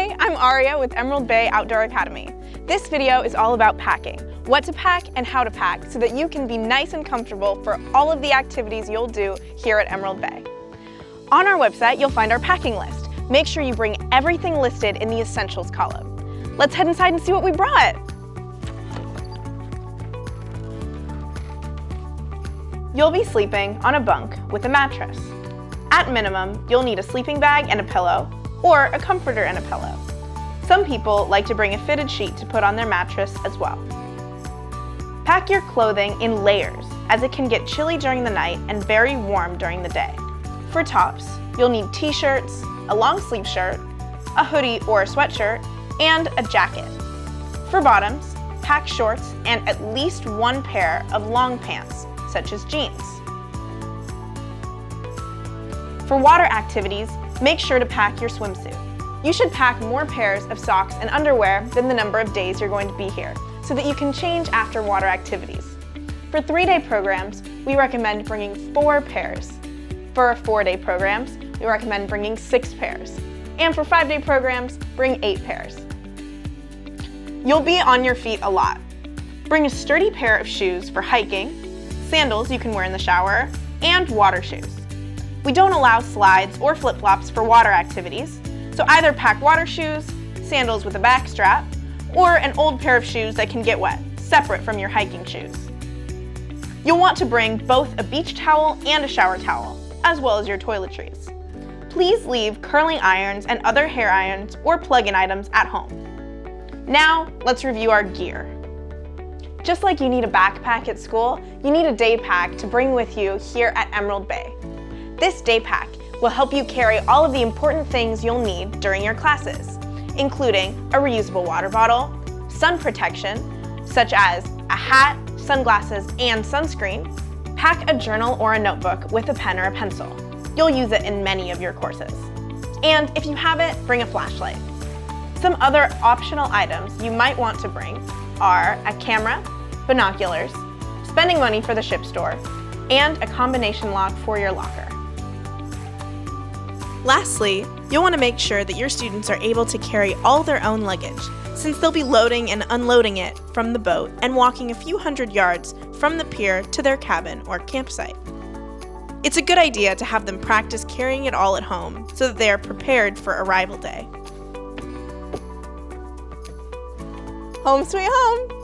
Hey, I'm Aria with Emerald Bay Outdoor Academy. This video is all about packing, what to pack and how to pack so that you can be nice and comfortable for all of the activities you'll do here at Emerald Bay. On our website, you'll find our packing list. Make sure you bring everything listed in the Essentials column. Let's head inside and see what we brought. You'll be sleeping on a bunk with a mattress. At minimum, you'll need a sleeping bag and a pillow, or a comforter and a pillow. Some people like to bring a fitted sheet to put on their mattress as well. Pack your clothing in layers, as it can get chilly during the night and very warm during the day. For tops, you'll need t-shirts, a long sleeve shirt, a hoodie or a sweatshirt, and a jacket. For bottoms, pack shorts and at least one pair of long pants, such as jeans. For water activities, make sure to pack your swimsuit. You should pack more pairs of socks and underwear than the number of days you're going to be here, so that you can change after water activities. For 3-day programs, we recommend bringing 4 pairs. For 4-day programs, we recommend bringing 6 pairs. And for 5-day programs, bring 8 pairs. You'll be on your feet a lot. Bring a sturdy pair of shoes for hiking, sandals you can wear in the shower, and water shoes. We don't allow slides or flip-flops for water activities, so either pack water shoes, sandals with a back strap, or an old pair of shoes that can get wet, separate from your hiking shoes. You'll want to bring both a beach towel and a shower towel, as well as your toiletries. Please leave curling irons and other hair irons or plug-in items at home. Now, let's review our gear. Just like you need a backpack at school, you need a day pack to bring with you here at Emerald Bay. This day pack will help you carry all of the important things you'll need during your classes, including a reusable water bottle, sun protection, such as a hat, sunglasses, and sunscreen. Pack a journal or a notebook with a pen or a pencil. You'll use it in many of your courses. And if you have it, bring a flashlight. Some other optional items you might want to bring are a camera, binoculars, spending money for the ship store, and a combination lock for your locker. Lastly, you'll want to make sure that your students are able to carry all their own luggage, since they'll be loading and unloading it from the boat and walking a few hundred yards from the pier to their cabin or campsite. It's a good idea to have them practice carrying it all at home so that they are prepared for arrival day. Home sweet home!